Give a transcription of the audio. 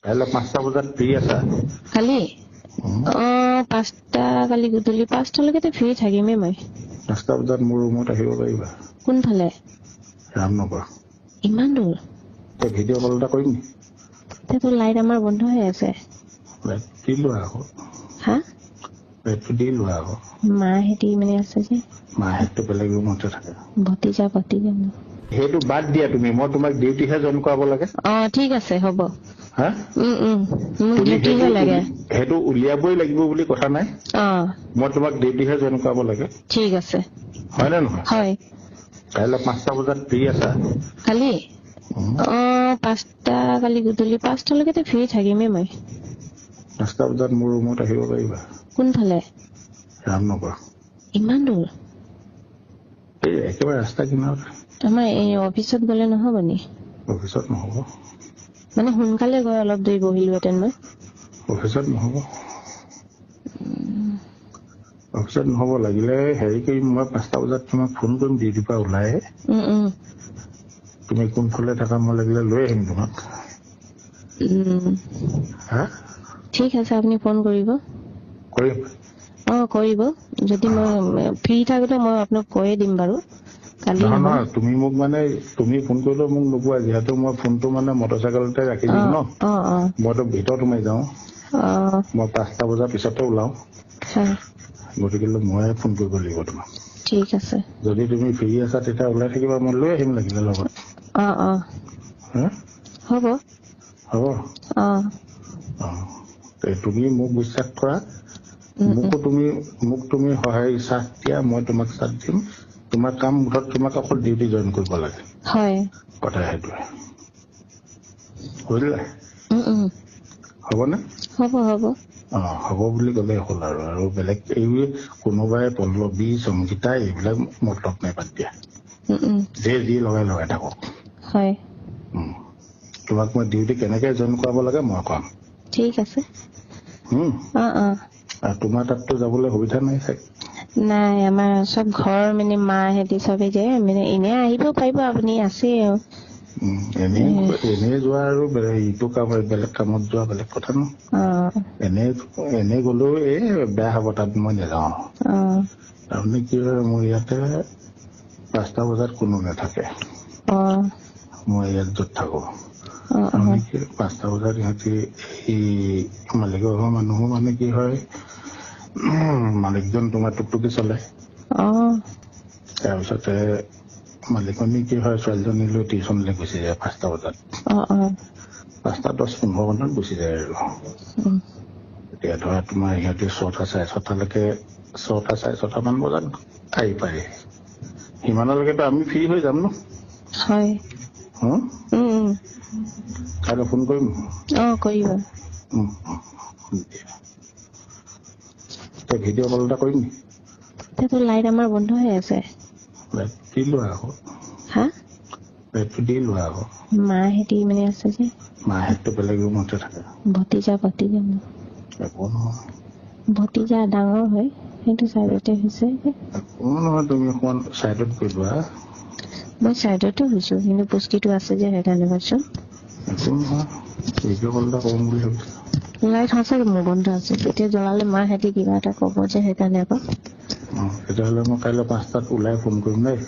কাইলৈ 5টা বজাত ফ্ৰী আছা? কালি 5টা কালি গধূলি 5টালৈকে ফ্ৰী থাকিমেই মই। 5টা বজাত মোৰ ৰুমত আহিব পাৰিবা? কোনফালে? ৰামনগৰ। ইমান দূৰ? ভিডিঅ' কল এটা কৰিম নি? তেতো লাইট আমাৰ বন্ধ হৈ আছে। লাইট দি লোৱা আকৌ। হা? লাইটটো দি লোৱা আকৌ। মাহেঁতি মানে আছে যে। মাহেঁতটো বেলেগ ৰুমতে থাকে। ভতিজা সেইটো বাদ দিয়া তুমি, মই তোমাক ডিউটিহে জইন কৰাব লাগে। ঠিক আছে হ'ব। হা? মোক ডিউটিহে লাগে। সেইটো উলিয়াবই লাগিব বুলি কথা নাই। মই তোমাক ডিউটিহে জইন কৰাব লাগে। ঠিক আছে। হয় নে নহয়? হয়। কাইলৈ 5টা বজাত ফ্ৰী আছা? কালি 5টা কালি গধূলি 5টালৈকে ফ্ৰী থাকিমেই মই। 5টা বজাত মোৰ ৰুমত আহিব পাৰিবা? কোনফালে? ৰামনগৰ। ইমান দূৰ? এই একেবাৰে ৰাস্তা কিনাৰত। আমাৰ এই অফিচত গ'লে নহ'ব নি? অফিচত নহ'ব। মানে সোনকালে গৈ অলপ দেৰি বহিলোহেঁতেন মই। অফিচত নহ'ব। অফিচত নহ'ব, লাগিলে হেৰি কৰিম, মই 5টা বজাত তোমাক ফোন কৰিম ডিউটিৰ পৰা ওলাই। তুমি কোনফালে থাকা মই লাগিলে লৈ আহিম তোমাক। হা? ঠিক আছে, আপুনি ফোন কৰিব। কৰিম? কৰিব। যদি মই ফ্ৰী থাকোঁতে মই আপোনাক কৈয়ে দিম বাৰু। কালি নহয়, তুমি মোক মানে তুমি ফোন কৰিলেও মোক নোপোৱা, যিহেতু মই ফোনটো মানে মটৰচাইকেলতে ৰাখি দিম ন। মইতো ভিতৰত সোমাই যাওঁ। মই 5টা বজাৰ পিছতে ওলাওঁ। গতিকে ময়ে ফোন কৰিব লাগিব তোমাক। ঠিক আছে। যদি তুমি ফ্ৰী আছা তেতিয়া ওলাই থাকিবা, মই লৈ আহিম লাগিলে লগত। হ'ব। হ'ব? তুমি মোক বিশ্বাস কৰা, মোক তুমি সহায় চাথ দিয়া, মই তোমাক চাথ দিম। তোমাৰ কাম মুঠত তোমাক অকল ডিউটি জইন কৰিব লাগে। হয়। কথা সেইটোৱে। বুজিলা? হ'বনে? হ'ব। হ'ব বুলি ক'লেই হ'ল আৰু বেলেগ এই কোনোবাই পল্লৱী সংগীতা এইবিলাক মতলব নাই, বাদ দিয়া। যি লগাই থাকক। হয়। তোমাক মই ডিউটি কেনেকে জইন কৰাব লাগে মই ক'ম। ঠিক আছে। আৰু তোমাৰ তাততো যাবলৈ সুবিধা নাই চাগে? নাই, আমাৰ চব ঘৰ মানে মাহেঁতি চবে যে মানে এনে আহিব পাৰিব, আপুনি আছে। এনেই যোৱা আৰু ইটো কাম বেলেগ কামত যোৱা বেলেগ কথা ন। এনেই গ'লেও বেয়া হ'ব, তাত মই নাযাওঁ। তাৰমানে কি হয়, মোৰ ইয়াতে 5টা বজাত কোনো নাথাকে। মই ইয়াত য'ত থাকো। 5টা বজাত সিহঁতি এই মালিকৰ ঘৰৰ মানুহো মানে কি হয়, মালিকজন তোমাৰ টুকটুকি চলে। তাৰপিছতে মালিকনী কি হয়, ছোৱালীজনীলৈ টিউচনলৈ গুচি যায় 5টা বজাত। 5টা 10-15 মানত গুচি যায় আৰু। এতিয়া ধৰা তোমাৰ সিহঁতি 6টা 6:30মান বজাত আহি পায়। সিমানলৈকেতো আমি ফ্ৰী হৈ যাম ন। হয়। কাইলৈ ফোন কৰিম? কৰিব। ভিডিঅ' কল এটা কৰিম নি? তেতো লাইট আমাৰ বন্ধ হৈ আছে। লাইট দি লোৱা আকৌ। হা? লাইটটো দি লোৱা আকৌ। মাহেঁতি মানে আছে যে। মাহেঁতটো বেলেগ ৰুমতে থাকে। ভতিজা একো নহয়। ভতিজা ডাঙৰ হয়, সেইটো চাইডতে হৈছে। একো নহয়, তুমি অকণমান চাইডত গৈ লোৱা। মই চাইডতে হৈছো, কিন্তু পুষ্টিটো আছে যে সেইকাৰণে কৈছো। একো নহয়, ভিডিঅ' কল এটা কৰিম বুলি ভাবিছো। লাইট সঁচাকে মোৰ বন্ধ আছে, তেতিয়া জ্বলালে মাহেঁতি কিবা এটা ক'ব যে সেইকাৰণে আকৌ। তেতিয়াহ'লে মই কাইলৈ 5টাত ওলাই ফোন কৰিম দেই।